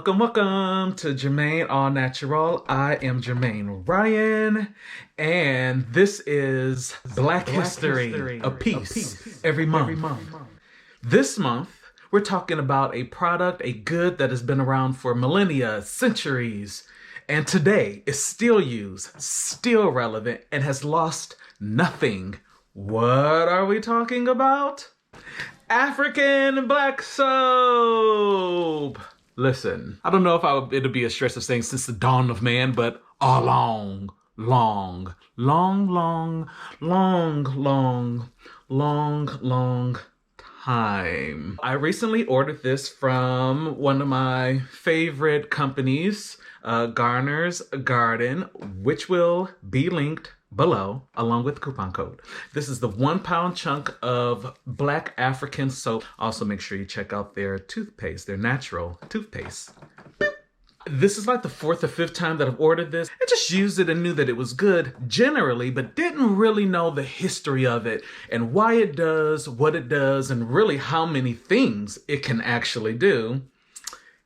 Welcome to JermaineAuNatural. I am Jermaine Ryan, and this is Black History, a piece every month. This month, we're talking about a product, a good that has been around for millennia, centuries, and today is still used, still relevant, and has lost nothing. What are we talking about? African black soap. Listen, I don't know if it'll be a stretch of saying since the dawn of man, but a long time. I recently ordered this from one of my favorite companies, Garners Garden, which will be linked below along with the coupon code. This is the 1 pound chunk of black African soap. Also make sure you check out their toothpaste, their natural toothpaste. This is like the 4th or 5th time that I've ordered this. I just used it and knew that it was good generally, but didn't really know the history of it and why it does what it does and really how many things it can actually do.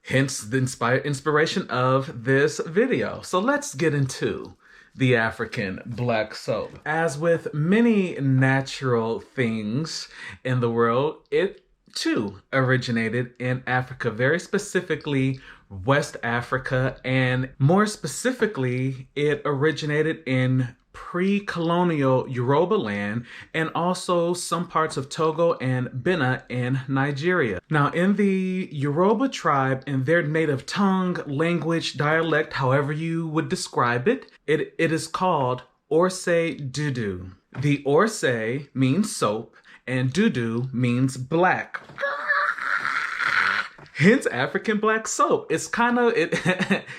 Hence the inspiration of this video. So let's get into the African black soap. As with many natural things in the world, it too originated in Africa, very specifically West Africa, and more specifically, it originated in pre-colonial Yoruba land and also some parts of Togo and Benin in Nigeria. Now, in the Yoruba tribe, in their native tongue, language, dialect, however you would describe it, it is called Orse Dudu. The Orse means soap and Dudu means black. Hence African black soap. It's kind of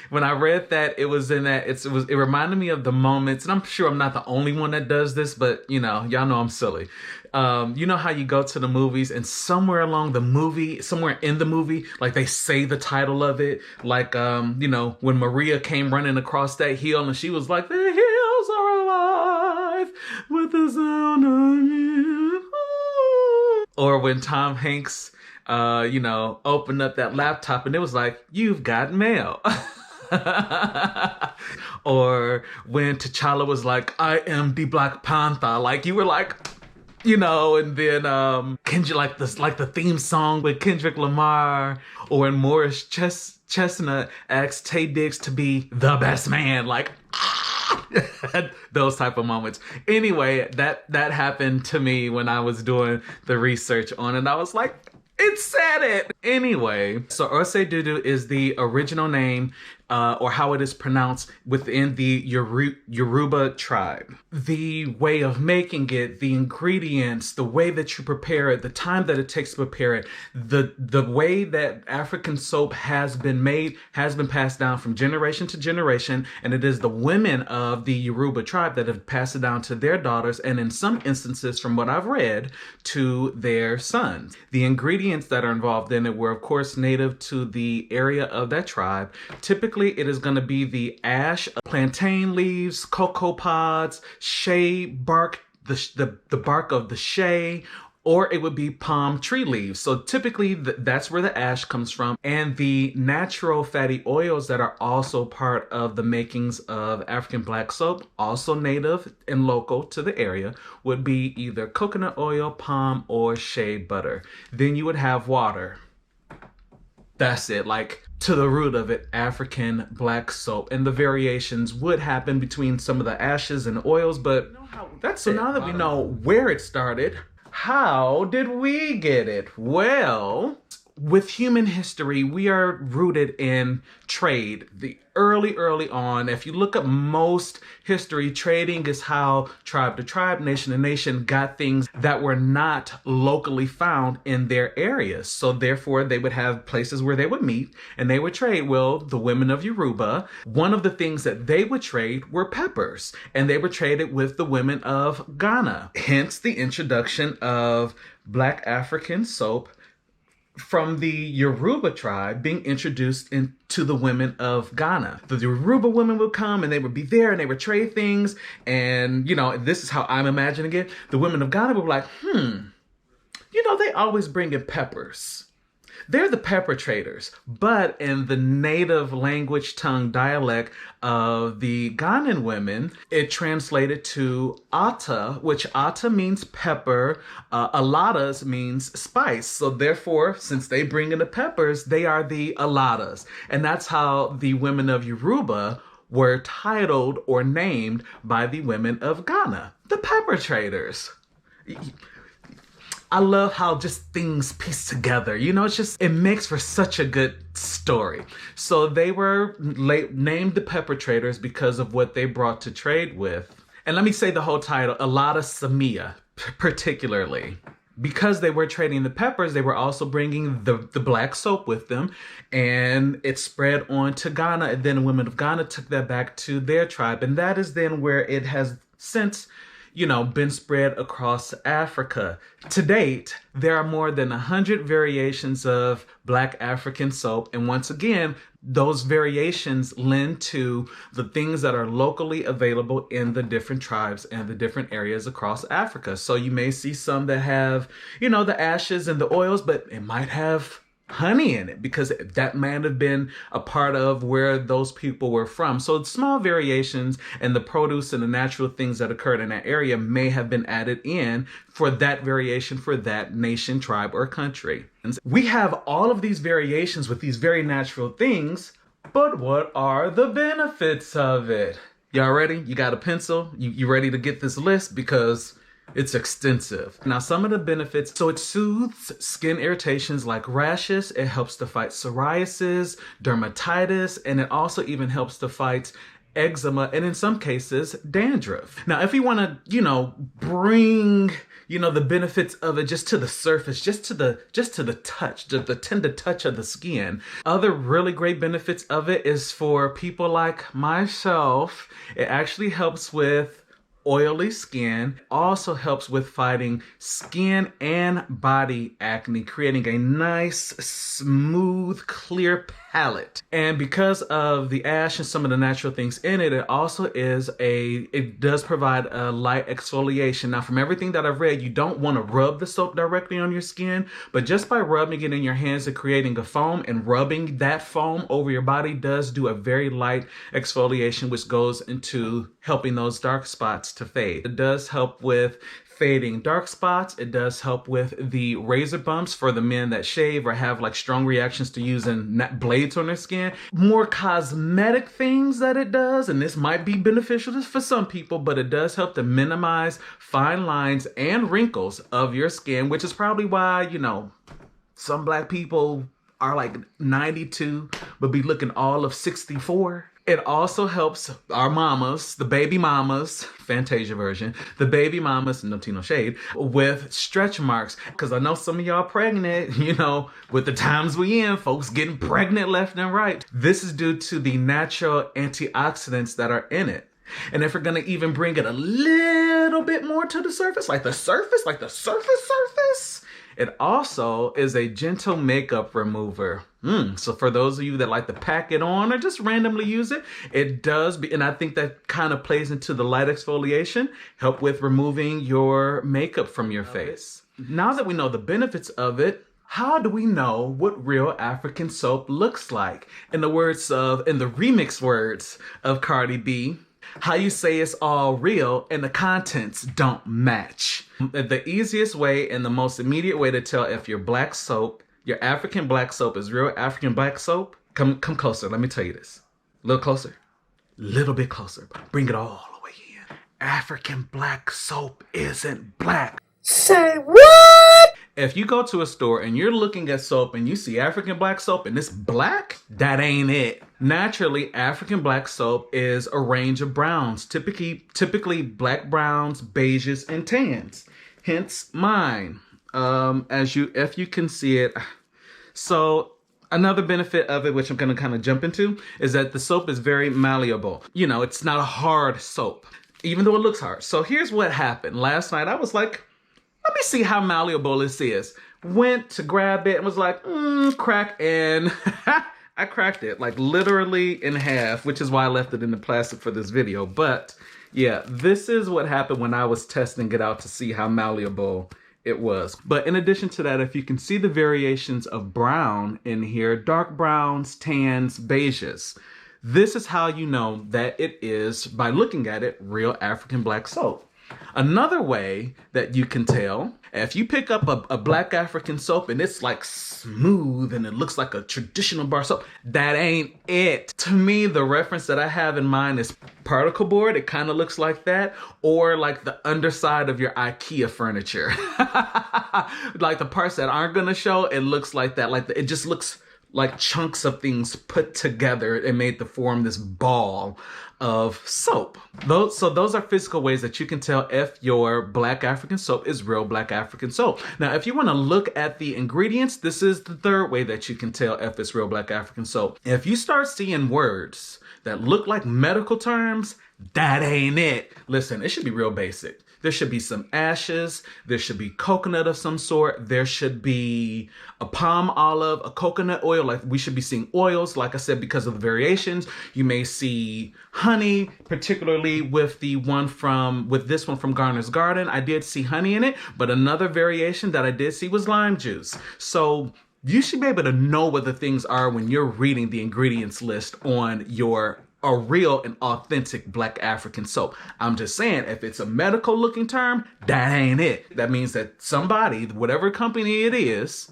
when I read that it reminded me of the moments, and I'm sure I'm not the only one that does this, but y'all know I'm silly. You know how you go to the movies and somewhere in the movie, like they say the title of it, like when Maria came running across that hill and she was like, "The hills are alive with the sound of you." Or when Tom Hanks opened up that laptop and it was like, "You've got mail." Or when T'Challa was like, "I am the Black Panther," like you were like, and then Kendrick, like the theme song with Kendrick Lamar, or when Morris Chestnut asked Tay Diggs to be the best man, like those type of moments. Anyway, that happened to me when I was doing the research on it. I was like, it said it! Anyway, so Orse Dudu is the original name, or how it is pronounced within the Yoruba tribe. The way of making it, the ingredients, the way that you prepare it, the time that it takes to prepare it, the way that African soap has been made has been passed down from generation to generation, and it is the women of the Yoruba tribe that have passed it down to their daughters, and in some instances, from what I've read, to their sons. The ingredients that are involved in it were, of course, native to the area of that tribe. Typically, it is going to be the ash, plantain leaves, cocoa pods, shea bark, the bark of the shea, or it would be palm tree leaves. So typically that's where the ash comes from. And the natural fatty oils that are also part of the makings of African black soap, also native and local to the area, would be either coconut oil, palm, or shea butter. Then you would have water. That's it, like to the root of it, African black soap. And the variations would happen between some of the ashes and oils, but so now that we know where it started, how did we get it? Well, with human history, we are rooted in trade. The early on, if you look at most history, trading is how tribe to tribe, nation to nation got things that were not locally found in their areas. So therefore, they would have places where they would meet and they would trade. Well, the women of Yoruba, one of the things that they would trade were peppers, and they were traded with the women of Ghana. Hence the introduction of black African soap from the Yoruba tribe being introduced into the women of Ghana. The Yoruba women would come and they would be there and they would trade things. And, this is how I'm imagining it. The women of Ghana would be like, they always bring in peppers. They're the perpetrators, but in the native language tongue dialect of the Ghanaian women, it translated to ata, which ata means pepper, alatas means spice. So therefore, since they bring in the peppers, they are the alatas. And that's how the women of Yoruba were titled or named by the women of Ghana, the perpetrators. I love how just things piece together. You know, it makes for such a good story. So they were named the perpetrators because of what they brought to trade with. And let me say the whole title, Alada Samia, particularly. Because they were trading the peppers, they were also bringing the black soap with them, and it spread on to Ghana, and then women of Ghana took that back to their tribe, and that is then where it has since, you know, been spread across Africa. To date, there are more than 100 variations of Black African soap, and once again, those variations lend to the things that are locally available in the different tribes and the different areas across Africa. So you may see some that have, you know, the ashes and the oils, but it might have honey in it because that might have been a part of where those people were from. So small variations and the produce and the natural things that occurred in that area may have been added in for that variation for that nation, tribe, or country. And we have all of these variations with these very natural things, but what are the benefits of it? Y'all ready? You got a pencil? You ready to get this list? Because it's extensive. Now, some of the benefits, so it soothes skin irritations like rashes. It helps to fight psoriasis, dermatitis, and it also even helps to fight eczema, and in some cases, dandruff. Now, if you want to, you know, bring, you know, the benefits of it just to the surface, just to the touch, the tender touch of the skin. Other really great benefits of it is for people like myself. It actually helps with oily skin, also helps with fighting skin and body acne, creating a nice, smooth, clear palette. And because of the ash and some of the natural things in it, it also it does provide a light exfoliation. Now, from everything that I've read, you don't want to rub the soap directly on your skin, but just by rubbing it in your hands and creating a foam and rubbing that foam over your body does do a very light exfoliation, which goes into helping those dark spots to fade. It does help with fading dark spots. It does help with the razor bumps for the men that shave or have like strong reactions to using blades on their skin. More cosmetic things that it does, and this might be beneficial for some people, but it does help to minimize fine lines and wrinkles of your skin, which is probably why, you know, some Black people are like 92 but be looking all of 64. It also helps our mamas, the baby mamas, Fantasia version, the baby mamas, no tea, no shade, with stretch marks. Because I know some of y'all pregnant, you know, with the times we in, folks getting pregnant left and right. This is due to the natural antioxidants that are in it. And if we're going to even bring it a little bit more to the surface, like the surface, it also is a gentle makeup remover. So for those of you that like to pack it on or just randomly use it, it does, and I think that kind of plays into the light exfoliation, help with removing your makeup from your face. Now that we know the benefits of it, how do we know what real African soap looks like? In the remix words of Cardi B, how you say it's all real and the contents don't match. The easiest way and the most immediate way to tell if your black soap, your African black soap is real African black soap, come closer. Let me tell you this. A little closer. Little bit closer. Bring it all the way in. African black soap isn't black. Say what? If you go to a store and you're looking at soap and you see African black soap and it's black, that ain't it. Naturally, African black soap is a range of browns, typically black browns, beiges, and tans. Hence mine. If you can see it. So another benefit of it, which I'm going to kind of jump into, is that the soap is very malleable. You know, it's not a hard soap, even though it looks hard. So here's what happened. Last night, I was like, let me see how malleable this is. Went to grab it and was like, crack, and I cracked it like literally in half, which is why I left it in the plastic for this video. But yeah, this is what happened when I was testing it out to see how malleable It was. But in addition to that, if you can see the variations of brown in here, dark browns, tans, beiges, this is how you know that it is, by looking at it, real African black soap. Another way that you can tell, if you pick up a black African soap and it's like smooth and it looks like a traditional bar soap, that ain't it. To me, the reference that I have in mind is particle board. It kind of looks like that, or like the underside of your IKEA furniture. Like the parts that aren't gonna show, it looks like that. Like it just looks like chunks of things put together and made to form this ball of soap. Those are physical ways that you can tell if your black African soap is real black African soap. Now, if you want to look at the ingredients, this is the third way that you can tell if it's real black African soap. If you start seeing words that look like medical terms, that ain't it. Listen, it should be real basic. There should be some ashes. There should be coconut of some sort. There should be a palm olive, a coconut oil. Like we should be seeing oils. Like I said, because of the variations, you may see honey, particularly with this one from Garners Garden. I did see honey in it, but another variation that I did see was lime juice. So you should be able to know what the things are when you're reading the ingredients list on a real and authentic black African soap. I'm just saying, if it's a medical looking term, that ain't it. That means that somebody, whatever company it is,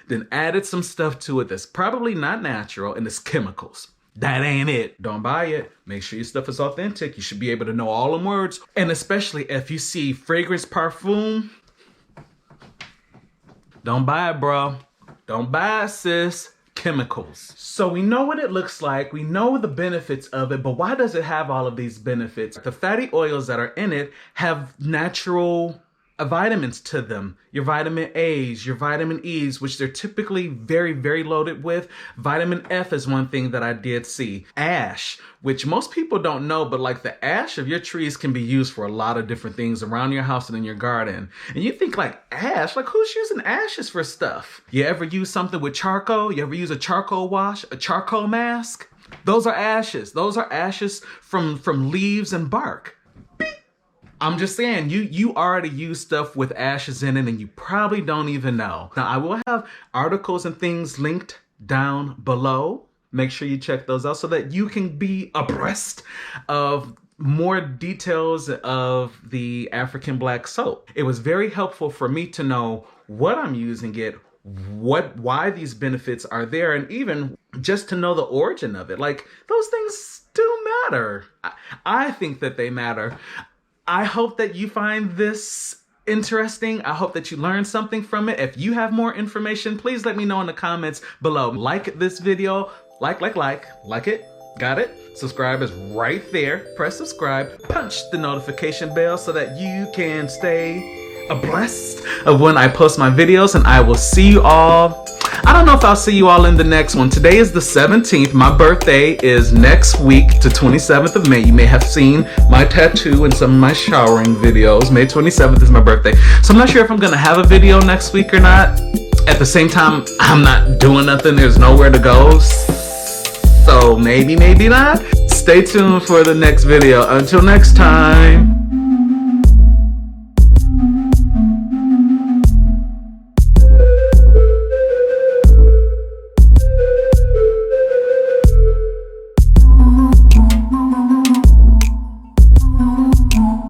then added some stuff to it that's probably not natural and it's chemicals. That ain't it. Don't buy it. Make sure your stuff is authentic. You should be able to know all the words. And especially if you see fragrance parfum, don't buy it, bro. Don't buy it, sis. Chemicals. So we know what it looks like. We know the benefits of it, but why does it have all of these benefits? The fatty oils that are in it have natural vitamins to them. Your vitamin A's, your vitamin E's, which they're typically very, very loaded with. Vitamin F is one thing that I did see. Ash, which most people don't know, but like the ash of your trees can be used for a lot of different things around your house and in your garden. And you think like ash, like who's using ashes for stuff? You ever use something with charcoal? You ever use a charcoal wash, a charcoal mask? Those are ashes. Those are ashes from leaves and bark. I'm just saying, you already use stuff with ashes in it and you probably don't even know. Now, I will have articles and things linked down below. Make sure you check those out so that you can be abreast of more details of the African black soap. It was very helpful for me to know what I'm using it, why these benefits are there, and even just to know the origin of it. Like, those things do matter. I think that they matter. I hope that you find this interesting. I hope that you learned something from it. If you have more information, please let me know in the comments below. Like this video, like it, got it? Subscribe is right there. Press subscribe, punch the notification bell so that you can stay abreast of when I post my videos, and I will see you all. I don't know if I'll see you all in the next one. Today is the 17th. My birthday is next week, the 27th of May. You may have seen my tattoo in some of my showering videos. May 27th is my birthday. So I'm not sure if I'm going to have a video next week or not. At the same time, I'm not doing nothing. There's nowhere to go. So maybe, maybe not. Stay tuned for the next video. Until next time.